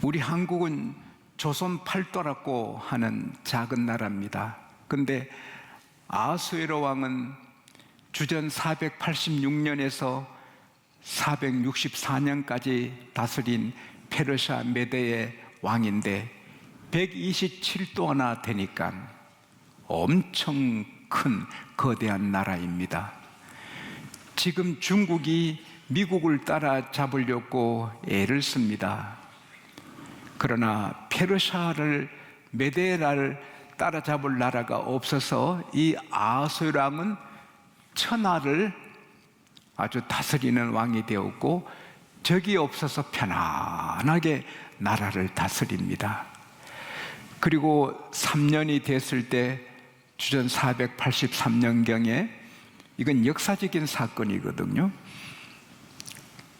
우리 한국은 조선 팔도라고 하는 작은 나라입니다. 근데 아하수에로 왕은 주전 486년에서 464년까지 다스린 페르시아 메대의 왕인데 127도나 되니까 엄청 큰 거대한 나라입니다. 지금 중국이 미국을 따라잡으려고 애를 씁니다. 그러나 페르시아를, 메데나를 따라잡을 나라가 없어서 이 아하수에로 왕은 천하를 아주 다스리는 왕이 되었고 적이 없어서 편안하게 나라를 다스립니다. 그리고 3년이 됐을 때 주전 483년경에 이건 역사적인 사건이거든요.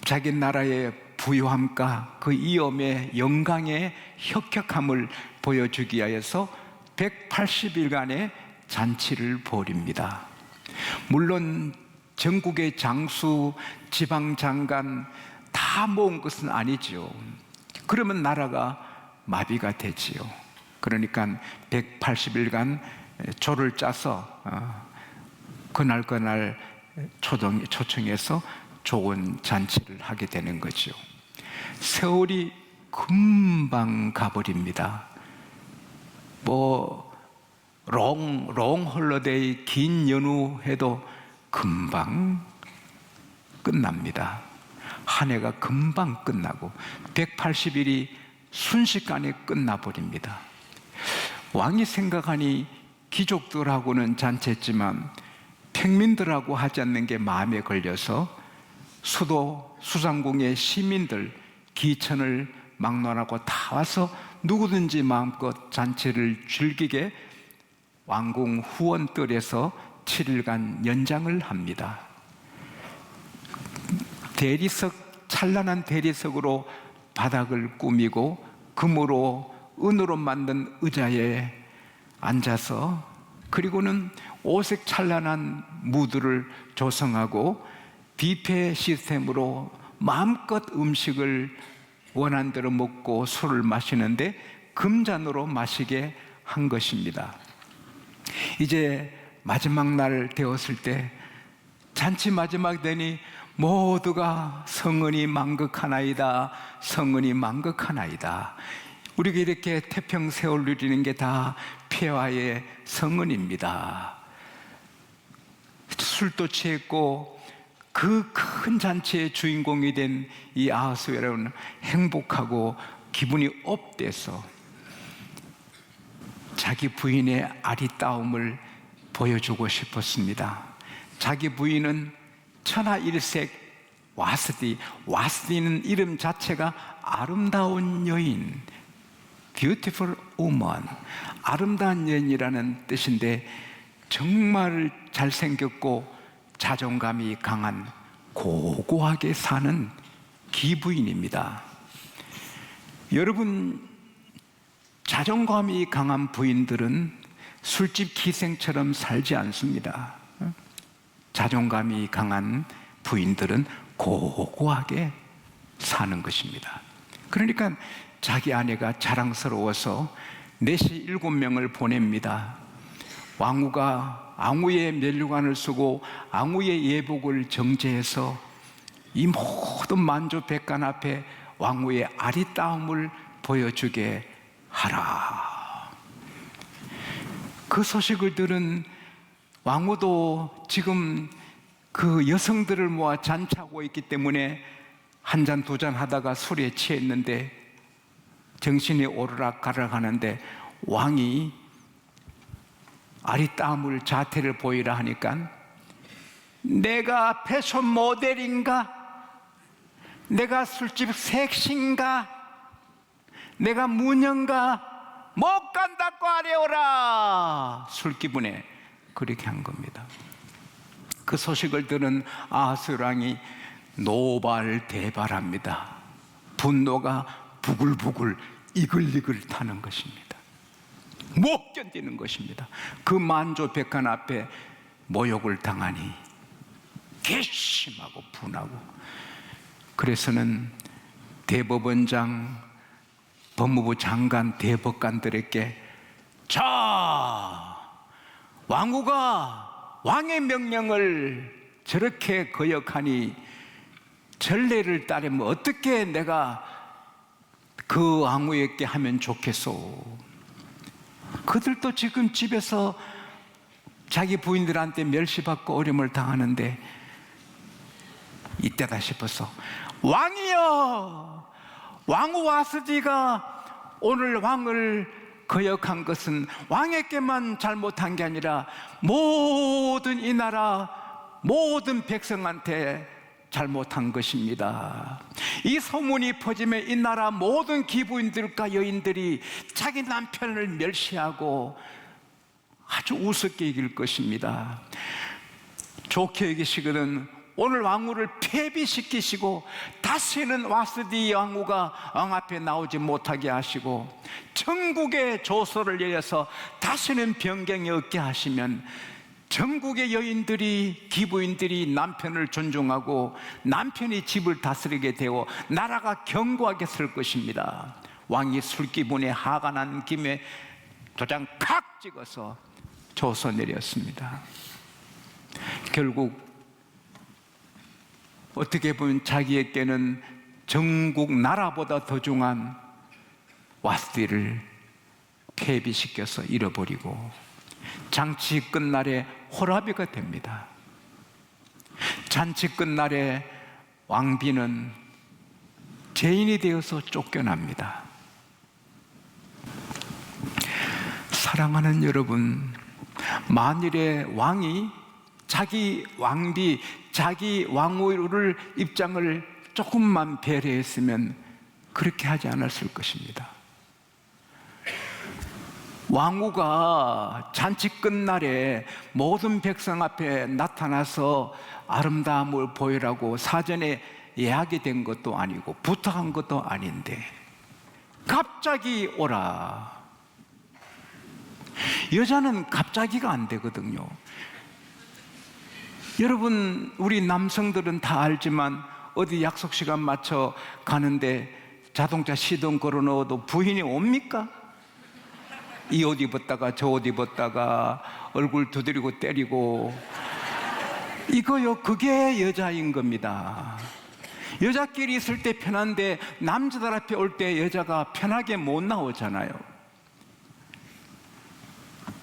자기 나라의 부유함과 그 이엄의 영광의 혁혁함을 보여주기 위해서 180일간의 잔치를 벌입니다. 물론 전국의 장수, 지방장관 다 모은 것은 아니지요. 그러면 나라가 마비가 되지요. 그러니까 180일간 조를 짜서 그날 초청해서 좋은 잔치를 하게 되는 거죠. 세월이 금방 가버립니다. 롱 홀리데이, 긴 연휴 해도 금방 끝납니다. 한 해가 금방 끝나고 180일이 순식간에 끝나버립니다. 왕이 생각하니 귀족들하고는 잔치했지만 평민들하고 하지 않는 게 마음에 걸려서 수도 수상궁의 시민들 기천을 막론하고 다 와서 누구든지 마음껏 잔치를 즐기게 왕궁 후원뜰에서 7일간 연장을 합니다. 찬란한 대리석으로 바닥을 꾸미고 금으로 은으로 만든 의자에 앉아서, 그리고는 오색 찬란한 무드를 조성하고 뷔페 시스템으로 마음껏 음식을 원한 대로 먹고 술을 마시는데 금잔으로 마시게 한 것입니다. 이제 마지막 날 되었을 때 잔치 마지막 되니 모두가 성은이 만극하나이다, 성은이 만극하나이다. 우리가 이렇게 태평세월 누리는 게 다 폐화의 성은입니다. 술도 취했고 그 큰 잔치의 주인공이 된 이 아하수에로는 행복하고 기분이 업돼서 자기 부인의 아리따움을 보여주고 싶었습니다. 자기 부인은 천하일색 와스디는 이름 자체가 아름다운 여인, beautiful woman, 아름다운 여인이라는 뜻인데 정말 잘생겼고 자존감이 강한 고고하게 사는 기부인입니다. 여러분, 자존감이 강한 부인들은 술집 기생처럼 살지 않습니다. 자존감이 강한 부인들은 고고하게 사는 것입니다. 그러니까 자기 아내가 자랑스러워서 내시 7명을 보냅니다. 왕후가 앙후의 면류관을 쓰고 앙후의 예복을 정제해서 이 모든 만주백관 앞에 왕후의 아리따움을 보여주게 하라. 그 소식을 들은 왕후도 지금 그 여성들을 모아 잔치하고 있기 때문에 한 잔 두 잔 하다가 술에 취했는데 정신이 오르락가락 하는데 왕이 아리따움을, 자태를 보이라 하니까 내가 패션 모델인가? 내가 술집 섹시인가? 내가 무녀인가? 못 간다고 하려오라. 술 기분에 그렇게 한 겁니다. 그 소식을 들은 아하수에로 왕이 노발대발합니다. 분노가 부글부글 이글이글 타는 것입니다. 못 견디는 것입니다. 그 만조백관 앞에 모욕을 당하니 괘씸하고 분하고, 그래서는 대법원장 법무부 장관, 대법관들에게 자, 왕후가 왕의 명령을 저렇게 거역하니 전례를 따르면 어떻게 내가 그 왕후에게 하면 좋겠소? 그들도 지금 집에서 자기 부인들한테 멸시받고 어려움을 당하는데 이때다 싶어서 왕이여, 왕후 와스디가 오늘 왕을 거역한 것은 왕에게만 잘못한 게 아니라 모든 이 나라 모든 백성한테 잘못한 것입니다. 이 소문이 퍼지면 이 나라 모든 기부인들과 여인들이 자기 남편을 멸시하고 아주 우습게 여길 것입니다. 좋게 여기시거든 오늘 왕후를 폐비시키시고 다시는 와스디 왕후가 왕 앞에 나오지 못하게 하시고 전국의 조서를 내려서 다시는 변경이 없게 하시면 전국의 여인들이 기부인들이 남편을 존중하고 남편이 집을 다스리게 되어 나라가 견고하게 설 것입니다. 왕이 술기분에 화가 난 김에 도장 칵 찍어서 조서 내렸습니다. 결국 어떻게 보면 자기에게는 전국 나라보다 더 중요한 와스디를 폐비시켜서 잃어버리고 잔치 끝날에 호라비가 됩니다. 잔치 끝날에 왕비는 죄인이 되어서 쫓겨납니다. 사랑하는 여러분, 만일에 왕이 자기 왕비, 자기 왕후를 입장을 조금만 배려했으면 그렇게 하지 않았을 것입니다. 왕후가 잔치 끝날에 모든 백성 앞에 나타나서 아름다움을 보이라고 사전에 예약이 된 것도 아니고 부탁한 것도 아닌데 갑자기 오라. 여자는 갑자기가 안 되거든요. 여러분, 우리 남성들은 다 알지만 어디 약속 시간 맞춰 가는데 자동차 시동 걸어 넣어도 부인이 옵니까? 이 옷 입었다가 저 옷 입었다가 얼굴 두드리고 때리고 이거요, 그게 여자인 겁니다. 여자끼리 있을 때 편한데 남자들 앞에 올 때 여자가 편하게 못 나오잖아요.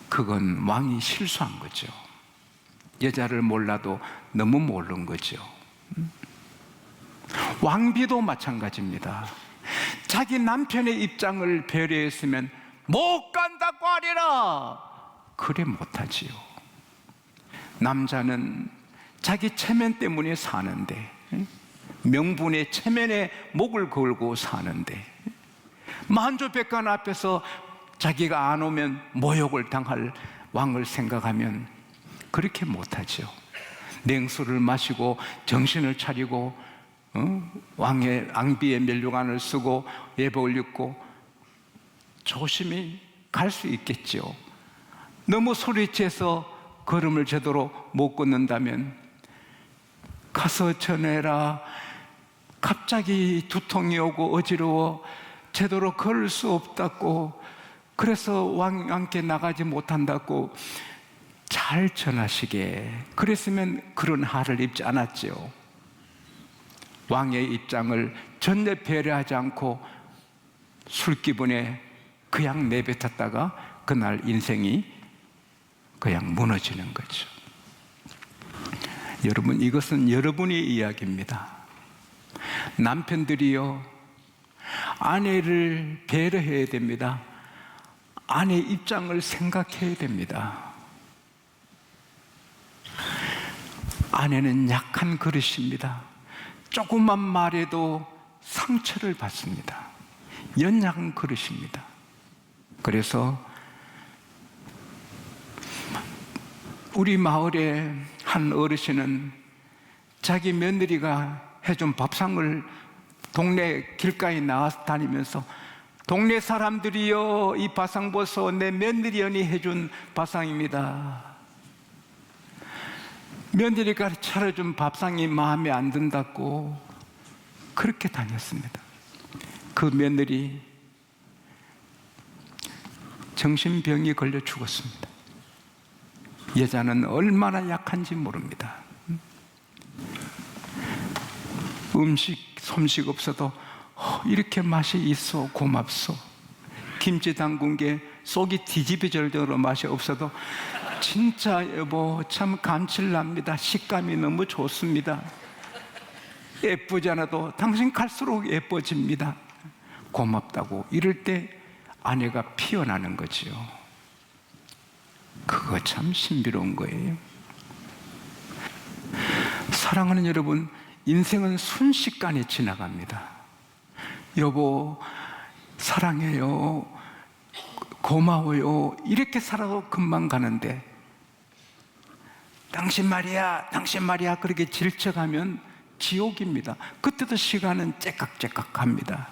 그건 왕이 실수한 거죠. 여자를 몰라도 너무 모르는 거죠. 왕비도 마찬가지입니다. 자기 남편의 입장을 배려했으면 못 간다고 하리라. 그래 못하지요. 남자는 자기 체면 때문에 사는데, 명분의 체면에 목을 걸고 사는데, 만조백관 앞에서 자기가 안 오면 모욕을 당할 왕을 생각하면 그렇게 못하죠. 냉수를 마시고 정신을 차리고 왕비의 면류관을 쓰고 예복을 입고 조심히 갈 수 있겠죠. 너무 소리치서 걸음을 제대로 못 걷는다면 가서 전해라. 갑자기 두통이 오고 어지러워 제대로 걸을 수 없다고, 그래서 왕께 나가지 못한다고 잘 전하시게. 그랬으면 그런 화를 입지 않았죠. 왕의 입장을 전혀 배려하지 않고 술기분에 그냥 내뱉었다가 그날 인생이 그냥 무너지는 거죠. 여러분, 이것은 여러분의 이야기입니다. 남편들이요, 아내를 배려해야 됩니다. 아내 입장을 생각해야 됩니다. 아내는 약한 그릇입니다. 조금만 말해도 상처를 받습니다. 연약한 그릇입니다. 그래서 우리 마을에 한 어르신은 자기 며느리가 해준 밥상을 동네 길가에 나와서 다니면서 동네 사람들이요, 이 밥상 보소, 내 며느리 언니 해준 밥상입니다. 며느리가 차려준 밥상이 마음에 안 든다고 그렇게 다녔습니다. 그 며느리 정신병이 걸려 죽었습니다. 여자는 얼마나 약한지 모릅니다. 음식, 솜씨 없어도 이렇게 맛이 있어 고맙소. 김치 담근 게 속이 뒤집어질 정도로 맛이 없어도 진짜 여보 참 감칠납니다. 식감이 너무 좋습니다. 예쁘지 않아도 당신 갈수록 예뻐집니다. 고맙다고 이럴 때 아내가 피어나는 거지요. 그거 참 신비로운 거예요. 사랑하는 여러분, 인생은 순식간에 지나갑니다. 여보 사랑해요, 고마워요 이렇게 살아도 금방 가는데 당신 말이야 당신 말이야 그렇게 질척하면 지옥입니다. 그때도 시간은 째깍째깍합니다.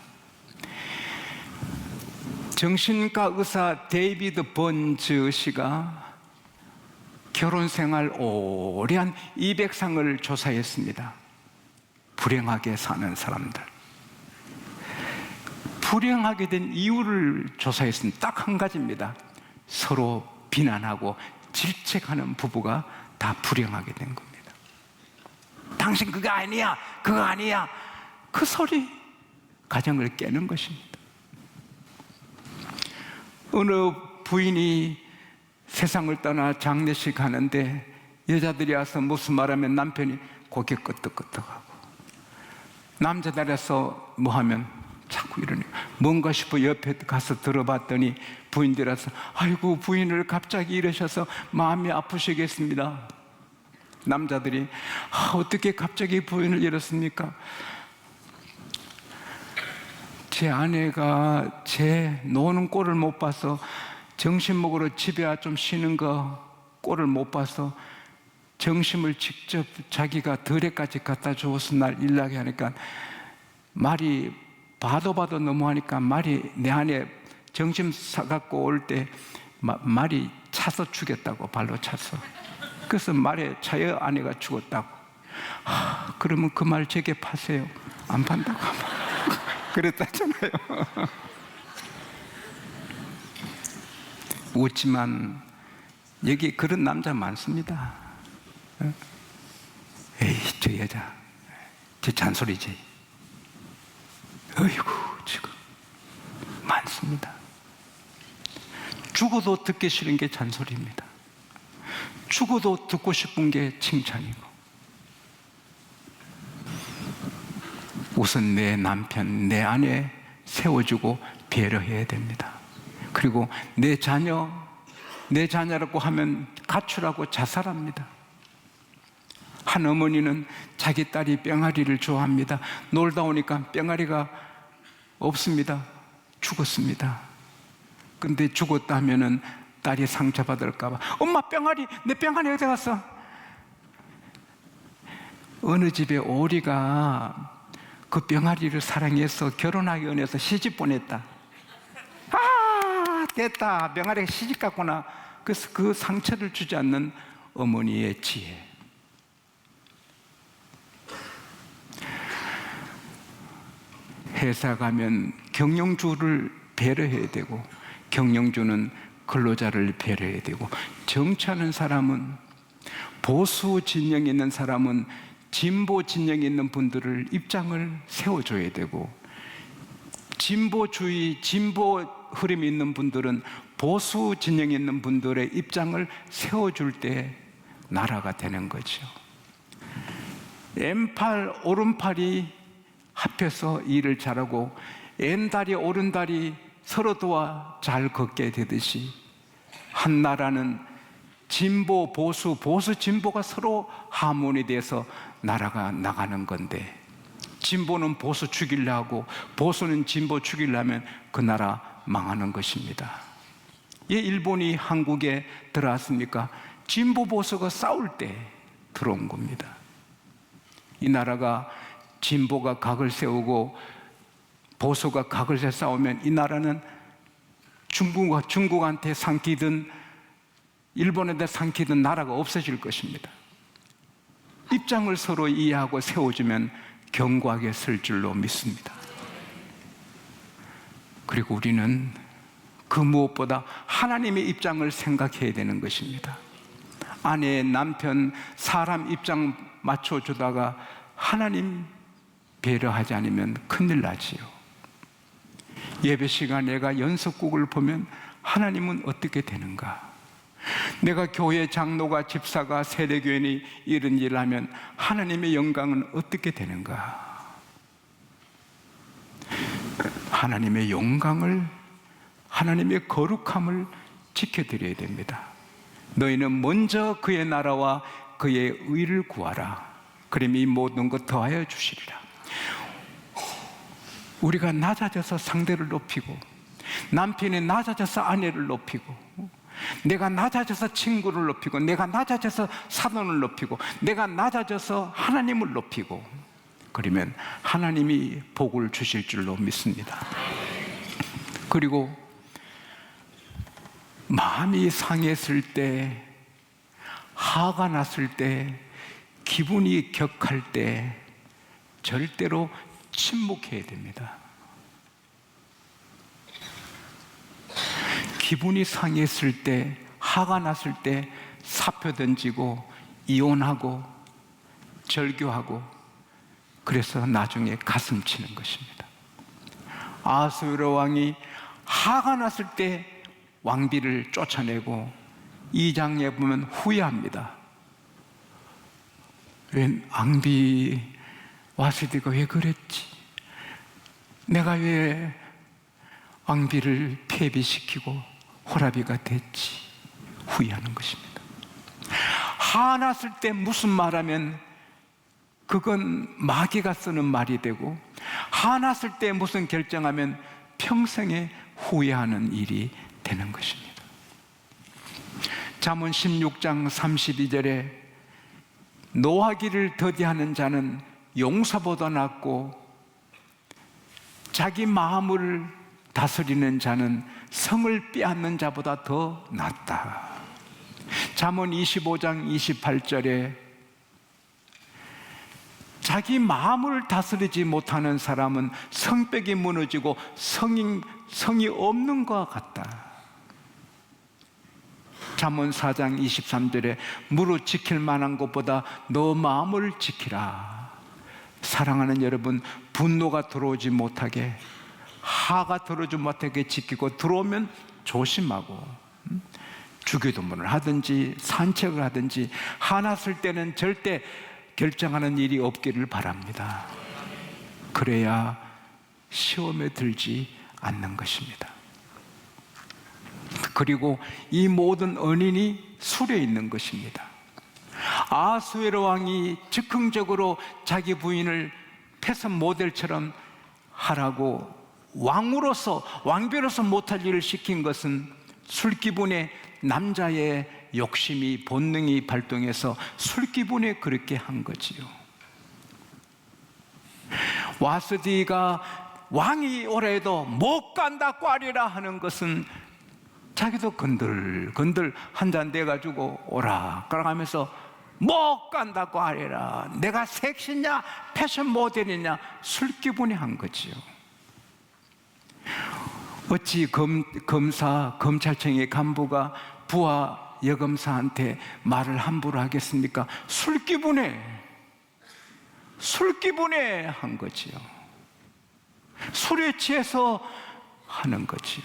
정신과 의사 데이비드 번즈 씨가 결혼 생활 오래한 200상을 조사했습니다. 불행하게 사는 사람들, 불행하게 된 이유를 조사했습니다. 딱 한 가지입니다. 서로 비난하고 질책하는 부부가 다 불행하게 된 겁니다. 당신 그거 아니야, 그거 아니야, 그 소리 가정을 깨는 것입니다. 어느 부인이 세상을 떠나 장례식 하는데 여자들이 와서 무슨 말하면 남편이 고개 끄덕끄덕하고, 남자들에서 뭐 하면 자꾸 이러니 뭔가 싶어 옆에 가서 들어봤더니 부인들이 와서 아이고 부인을 갑자기 이러셔서 마음이 아프시겠습니다. 남자들이 어떻게 갑자기 부인을 이렇습니까? 제 아내가 제 노는 꼴을 못 봐서, 점심 먹으러 집에 와 좀 쉬는 거 꼴을 못 봐서 점심을 직접 자기가 덜에까지 갖다 주어서 날 일나게 하니까 말이 봐도 너무하니까 말이 내 안에 점심 사갖고 올 때 말이 차서 죽였다고, 발로 차서. 그래서 말에 차여 아내가 죽었다고. 그러면 그 말 제게 파세요. 안 판다고 그랬다잖아요. 웃지만 여기 그런 남자 많습니다. 에이 저 여자 저 잔소리지. 어이구 지금 많습니다. 죽어도 듣기 싫은 게 잔소리입니다. 죽어도 듣고 싶은 게 칭찬이고. 우선 내 남편, 내 아내 세워주고 배려해야 됩니다. 그리고 내 자녀라고 하면 가출하고 자살합니다. 한 어머니는 자기 딸이 뺑아리를 좋아합니다. 놀다 오니까 뺑아리가 없습니다. 죽었습니다. 근데 죽었다 하면은 딸이 상처받을까 봐 엄마 뺑아리, 내 뺑아리 어디 갔어? 어느 집에 오리가 그 뺑아리를 사랑해서 결혼하기 원해서 시집 보냈다. 됐다, 뺑아리가 시집 갔구나. 그래서 그 상처를 주지 않는 어머니의 지혜. 회사 가면 경영주를 배려해야 되고, 경영주는 근로자를 배려해야 되고, 정치하는 사람은, 보수 진영에 있는 사람은 진보 진영에 있는 분들을 입장을 세워줘야 되고, 진보주의, 진보 흐름이 있는 분들은 보수 진영에 있는 분들의 입장을 세워줄 때 나라가 되는 거죠. 왼팔 오른팔이 합해서 일을 잘하고 왼다리 오른다리 서로 도와 잘 걷게 되듯이 한 나라는 진보 보수, 보수 진보가 서로 하모니돼서 나라가 나가는 건데, 진보는 보수 죽이려 하고 보수는 진보 죽이려면 그 나라 망하는 것입니다. 왜 일본이 한국에 들어왔습니까? 진보 보수가 싸울 때 들어온 겁니다. 이 나라가 진보가 각을 세우고 보수가 각을 세 싸우면 이 나라는 중국한테 삼키든 일본한테 삼키든 나라가 없어질 것입니다. 입장을 서로 이해하고 세워주면 견고하게 설 줄로 믿습니다. 그리고 우리는 그 무엇보다 하나님의 입장을 생각해야 되는 것입니다. 아내, 남편, 사람 입장 맞춰주다가 하나님 배려하지 않으면 큰일 나지요. 예배 시간에 내가 연속곡을 보면 하나님은 어떻게 되는가? 내가 교회 장로가, 집사가, 세례교인이 이런 일을 하면 하나님의 영광은 어떻게 되는가? 하나님의 영광을, 하나님의 거룩함을 지켜드려야 됩니다. 너희는 먼저 그의 나라와 그의 의를 구하라. 그럼 이 모든 것 더하여 주시리라. 우리가 낮아져서 상대를 높이고, 남편이 낮아져서 아내를 높이고, 내가 낮아져서 친구를 높이고, 내가 낮아져서 사돈을 높이고, 내가 낮아져서 하나님을 높이고, 그러면 하나님이 복을 주실 줄로 믿습니다. 그리고 마음이 상했을 때, 화가 났을 때, 기분이 격할 때 절대로 침묵해야 됩니다. 기분이 상했을 때, 화가 났을 때 사표 던지고 이혼하고 절교하고, 그래서 나중에 가슴 치는 것입니다. 아하수에로 왕이 화가 났을 때 왕비를 쫓아내고 2장에 보면 후회합니다. 왜 왕비 와스디가 왜 그랬지? 내가 왜 왕비를 폐비시키고 호라비가 됐지? 후회하는 것입니다. 화났을 때 무슨 말하면 그건 마귀가 쓰는 말이 되고, 화났을 때 무슨 결정하면 평생에 후회하는 일이 되는 것입니다. 잠언 16장 32절에 노하기를 더디하는 자는 용사보다 낫고 자기 마음을 다스리는 자는 성을 빼앗는 자보다 더 낫다. 잠언 25장 28절에 자기 마음을 다스리지 못하는 사람은 성벽이 무너지고 성이 없는 것 같다. 잠언 4장 23절에 무릇 지킬 만한 것보다 너 마음을 지키라. 사랑하는 여러분, 분노가 들어오지 못하게, 화가 들어오지 못하게 지키고, 들어오면 조심하고 주기도문을 하든지 산책을 하든지, 화났을 때는 절대 결정하는 일이 없기를 바랍니다. 그래야 시험에 들지 않는 것입니다. 그리고 이 모든 원인이 술에 있는 것입니다. 아하수에로 왕이 즉흥적으로 자기 부인을 패션 모델처럼 하라고 왕으로서, 왕비로서 못할 일을 시킨 것은 술 기분에 남자의 욕심이, 본능이 발동해서 술 기분에 그렇게 한 거지요. 와스디가 왕이 오라 해도 못 간다 꽈리라 하는 것은 자기도 건들 한 잔 내가지고 오라 하면서 못 간다 꽈리라, 내가 섹시냐 패션 모델이냐 술 기분에 한 거지요. 어찌 검사, 검찰청의 간부가 부하 여검사한테 말을 함부로 하겠습니까? 술 기분에 한 거지요. 술에 취해서 하는 거지요.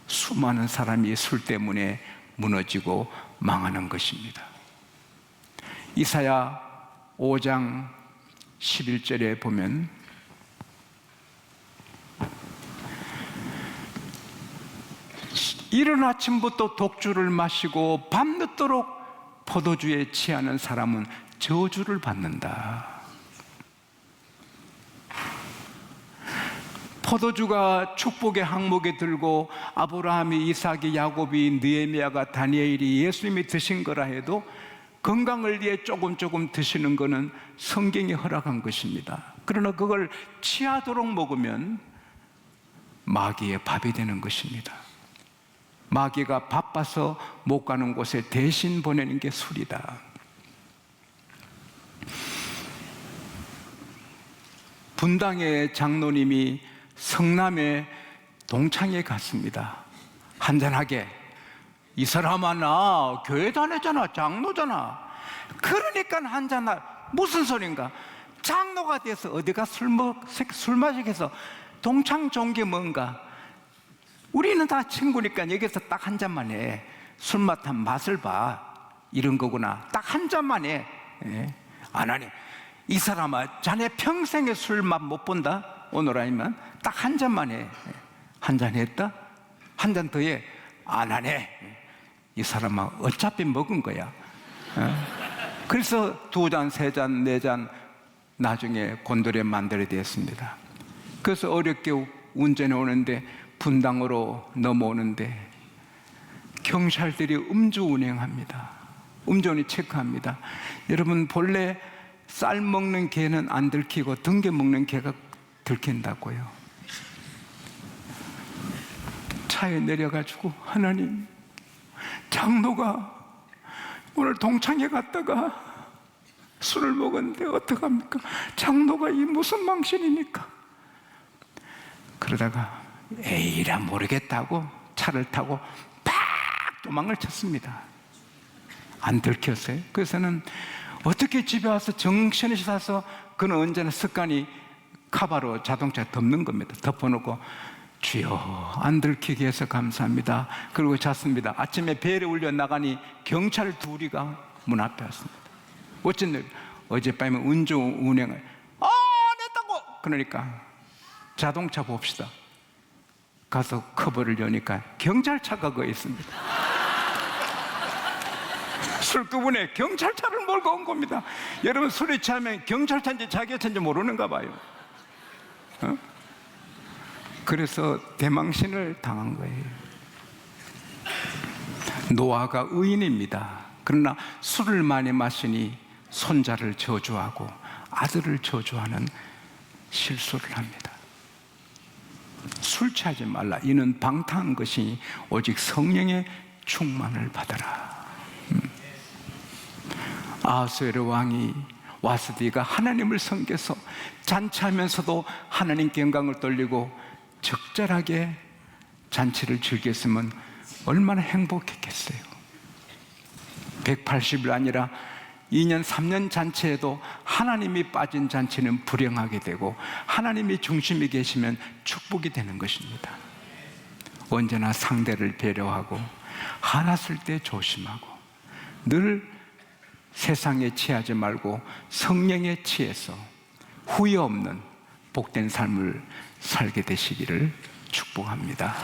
수많은 사람이 술 때문에 무너지고 망하는 것입니다. 이사야 5장 11절에 보면 이른 아침부터 독주를 마시고 밤늦도록 포도주에 취하는 사람은 저주를 받는다. 포도주가 축복의 항목에 들고 아브라함이, 이삭이, 야곱이, 느헤미야가, 다니엘이, 예수님이 드신 거라 해도 건강을 위해 조금 드시는 것은 성경이 허락한 것입니다. 그러나 그걸 취하도록 먹으면 마귀의 밥이 되는 것입니다. 마귀가 바빠서 못 가는 곳에 대신 보내는 게 술이다. 분당의 장로님이 성남에 동창회 갔습니다. 한잔하게. 이 사람아, 나 교회 다녔잖아. 장로잖아. 그러니까 한잔할. 무슨 소린가? 장로가 돼서 어디가 술 마시게서 동창 좋은 게 뭔가? 우리는 다 친구니까 여기서 딱 한 잔만 해. 술 맛한 맛을 봐. 이런 거구나. 딱 한 잔만 해. 예. 안 하니. 이 사람아, 자네 평생에 술 맛 못 본다? 오늘 아니면 딱 한 잔만 해. 한 잔 했다? 한 잔 더 해. 안 하네. 이 사람아, 어차피 먹은 거야. 그래서 2잔, 3잔, 4잔 나중에 곤드레 만들어야 됐습니다. 그래서 어렵게 운전해 오는데 분당으로 넘어오는데 경찰들이 음주 운행합니다. 음주운행 체크합니다. 여러분, 본래 쌀 먹는 개는 안 들키고 등개 먹는 개가 들킨다고요. 차에 내려가지고, 하나님, 장로가 오늘 동창회 갔다가 술을 먹었는데 어떡합니까? 장로가 이 무슨 망신입니까? 그러다가 에이라 모르겠다고 차를 타고 팍 도망을 쳤습니다. 안 들켰어요. 그래서는 어떻게 집에 와서 정신을 사서, 그는 언제나 습관이 카바로 자동차 덮는 겁니다. 덮어놓고 주여 안 들키게 해서 감사합니다. 그리고 잤습니다. 아침에 벨이 울려 나가니 경찰 2이가 문 앞에 왔습니다. 어쩐 일? 어젯밤에 음주 운행을 안 했다고. 그러니까 자동차 봅시다. 가서 커버를 여니까 경찰차가 거기 있습니다. 술두분에 경찰차를 몰고 온 겁니다. 여러분, 술에 취하면 경찰차인지 자기가 차인지 모르는가 봐요. 그래서 대망신을 당한 거예요. 노아가 의인입니다. 그러나 술을 많이 마시니 손자를 저주하고 아들을 저주하는 실수를 합니다. 술 취하지 말라. 이는 방탕한 것이니 오직 성령의 충만을 받아라. 아하수에르 왕이 와스디가 하나님을 섬겨서 잔치하면서도 하나님께 영광을 돌리고 적절하게 잔치를 즐겼으면 얼마나 행복했겠어요. 180일 아니라 2년, 3년 잔치에도 하나님이 빠진 잔치는 불행하게 되고 하나님이 중심에 계시면 축복이 되는 것입니다. 언제나 상대를 배려하고 화났을 때 조심하고 늘 세상에 취하지 말고 성령에 취해서 후회 없는 복된 삶을 살게 되시기를 축복합니다.